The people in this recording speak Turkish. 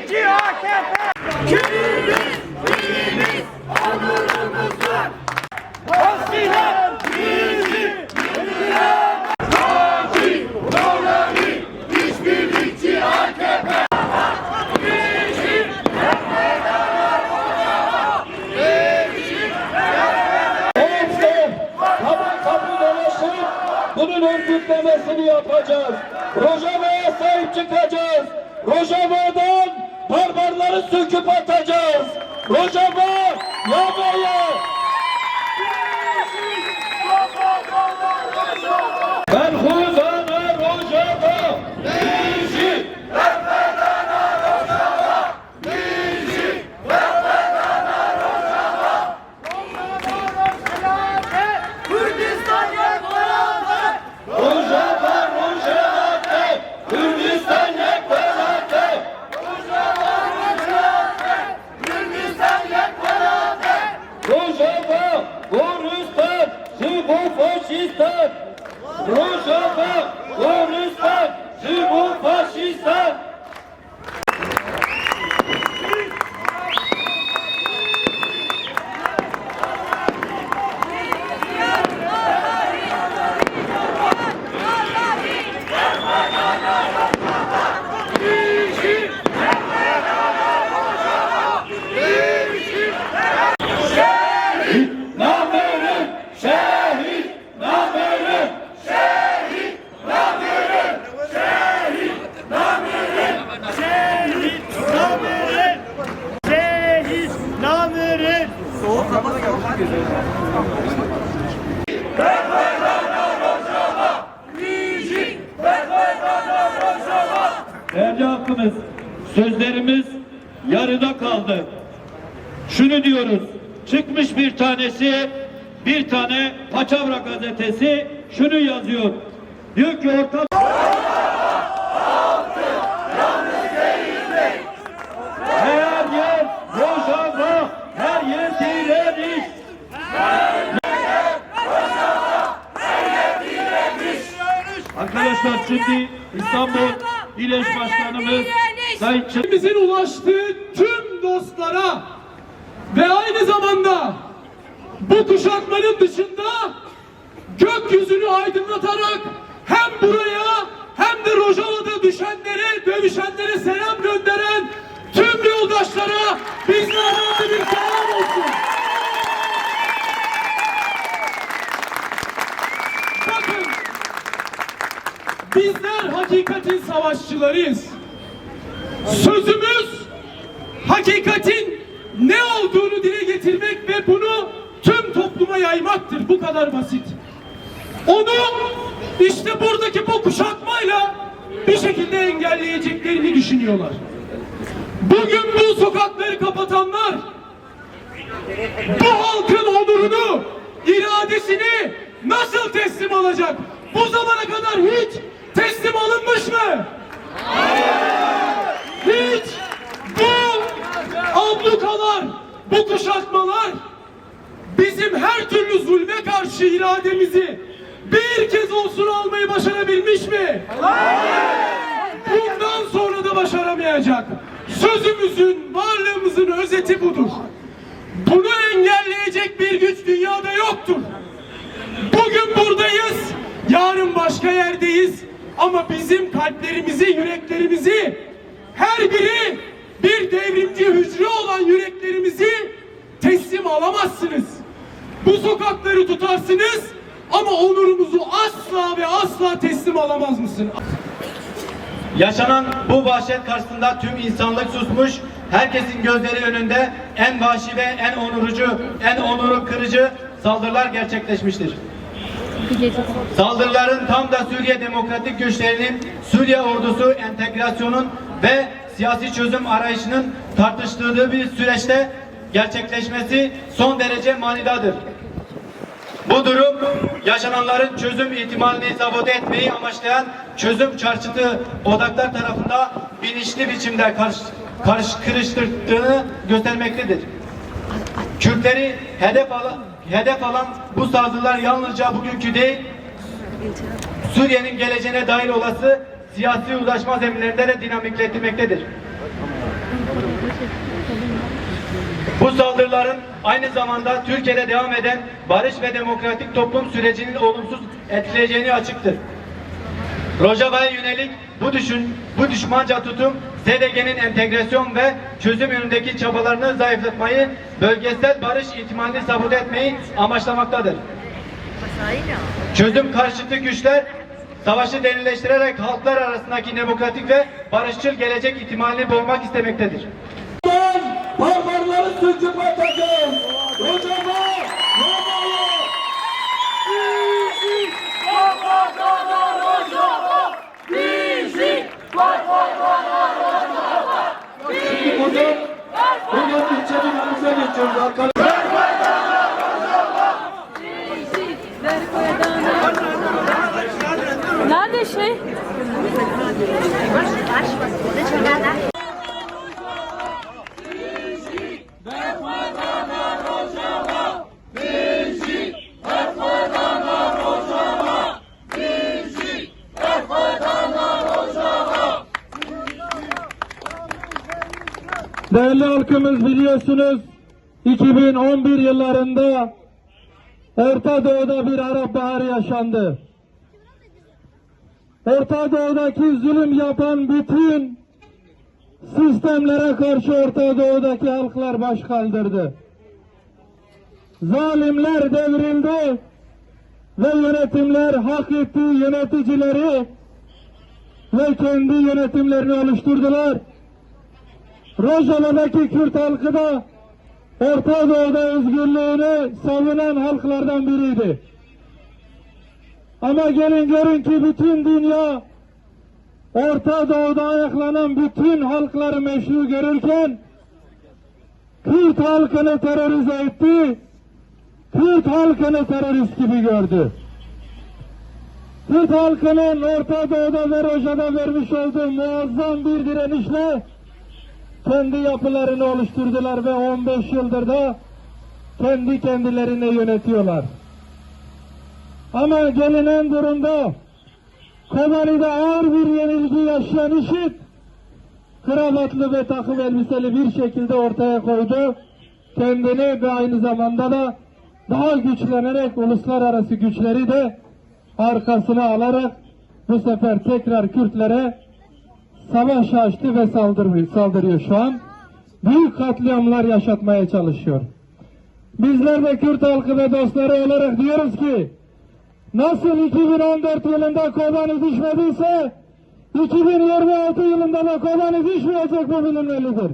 Birlikçi AKP! Kimimiz, onurumuz var! Hasbihal bizi! Lakin Mevlevi işbirlikçi AKP! Bunun örgütlemesini yapacağız. Rojava'ya sahip çıkacağız. Rojava'dan barbarları söküp atacağız. Rojava yanaya. Berhudana Rojava. Bizi. Berhudana Rojava. Bizi. Berhudana Rojava. Kürdistan yakaladı! Rojava, Rojava, Kürdistan yakaladı. Rojava, Goristan, Zibu faşistan. Rojava, Goristan, Zibu faşistan. Namerim, şehit, namerim, şehit, namerim, şehit, namerim, Şehit namerin! Şehit namerin! Değerli halkımız, sözlerimiz yarıda kaldı. Şunu diyoruz, çıkmış bir tanesi, bir tane Paçavra gazetesi şunu yazıyor. Diyor ki orta... Her yer Rojava, her yer direniş. Arkadaşlar şimdi İstanbul İl Eş Başkanımız Sayın Bizim ulaştığı tüm dostlara ve aynı zamanda bu kuşatmanın dışında gökyüzünü aydınlatarak hem buraya hem de Rojava'da düşenlere, dövüşenlere selam gönderen tüm yoldaşlara bizlerden de bir selam olsun. Bakın, bizler hakikatin savaşçılarıyız. Sözümüz hakikatin ne olduğunu dile getirmek ve bunu tüm topluma yaymaktır. Bu kadar basit. Onu işte buradaki bu kuşatmayla bir şekilde engelleyeceklerini düşünüyorlar. Bugün bu sokakları kapatanlar bu halkın onurunu, iradesini nasıl teslim alacak? Bu zamana kadar hiç teslim alınmış mı? Hiç bu ablukalar, bu kuşatmalar bizim her türlü zulme karşı irademizi bir kez olsun almayı başarabilmiş mi? Bundan sonra da başaramayacak. Sözümüzün, varlığımızın özeti budur. Bunu engelleyecek bir güç dünyada yoktur. Bugün buradayız, yarın başka yerdeyiz. Ama bizim kalplerimizi, yüreklerimizi, her biri bir devrimci hücre olan yüreklerimizi teslim alamazsınız. Bu sokakları tutarsınız ama onurumuzu asla ve asla teslim alamaz mısın? Yaşanan bu vahşet karşısında tüm insanlık susmuş, herkesin gözleri önünde en vahşi ve en onurucu, en onuru kırıcı saldırılar gerçekleşmiştir. Saldırıların tam da Suriye Demokratik Güçlerinin, Suriye ordusu entegrasyonun ve siyasi çözüm arayışının tartıştığı bir süreçte gerçekleşmesi son derece manidadır. Bu durum yaşananların çözüm ihtimalini sabote etmeyi amaçlayan çözüm çarşıtı odaklar tarafından bilinçli biçimde karıştırdığını göstermektedir. Kürtleri hedef alan bu saldırılar yalnızca bugünkü değil, Suriye'nin geleceğine dair olası siyasi uzlaşma zeminlerinde de dinamikletilmektedir. Bu saldırıların aynı zamanda Türkiye'de devam eden barış ve demokratik toplum sürecinin olumsuz etkileyeceğini açıktır. Rojava'ya yönelik bu düşmanca tutum SDG'nin entegrasyon ve çözüm yönündeki çabalarını zayıflatmayı, bölgesel barış ihtimalini sabote etmeyi amaçlamaktadır. Çözüm karşıtı güçler savaşı derinleştirerek halklar arasındaki demokratik ve barışçıl gelecek ihtimalini boğmak istemektedir. Barbarları söküp atacağım. Rojava! Bugün ilçenin önümüze geçiyoruz arkadaşlar. Nerede şey? Değerli halkımız, biliyorsunuz 2011 yıllarında Orta Doğu'da bir Arap Baharı yaşandı. Orta Doğu'daki zulüm yapan bütün sistemlere karşı Orta Doğu'daki halklar baş kaldırdı. Zalimler devrildi ve yönetimler hak ettiği yöneticileri ve kendi yönetimlerini oluşturdular. Rojava'daki Kürt halkı da Orta Doğu'da özgürlüğünü savunan halklardan biriydi. Ama gelin görün ki bütün dünya Orta Doğu'da ayaklanan bütün halkları meşru görürken Kürt halkını terörize etti, Kürt halkını terörist gibi gördü. Kürt halkının Orta Doğu'da ve Rojava'da vermiş olduğu muazzam bir direnişle kendi yapılarını oluşturdular ve 15 yıldır da kendi kendilerine yönetiyorlar. Ama gelinen durumda Kobani'de ağır bir yenilgi yaşayan IŞİD kravatlı ve takım elbiseli bir şekilde ortaya koydu. Kendini ve aynı zamanda da daha güçlenerek uluslararası güçleri de arkasına alarak bu sefer tekrar Kürtlere savaş açtı ve saldırıyor şu an. Büyük katliamlar yaşatmaya çalışıyor. Bizler de Kürt halkı ve dostları olarak diyoruz ki nasıl 2014 yılında Kobani düşmediyse 2026 yılında da Kobani düşmeyecek, bu bilinmelidir.